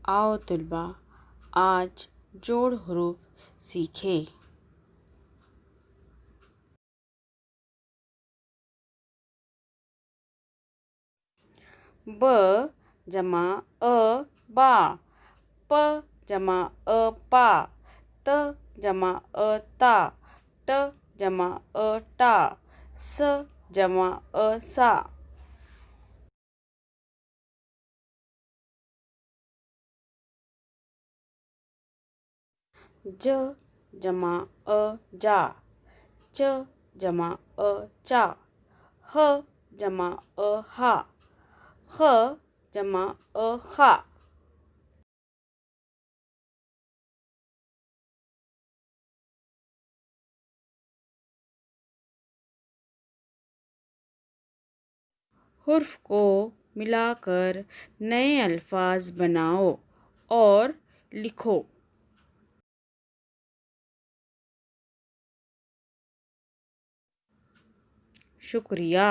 आओ तुलबा, आज जोड़ हरूफ सीखे। ब जमा अ बा, प जमा अ पा, त जमा अ ता, ट जमा अ टा, स जमा अ सा। ज जमा अ जा, च जमा अ चा, ह जमा अ हा, ख जमा अ खा। हुर्फ को मिलाकर नए अल्फाज बनाओ और लिखो। शुक्रिया।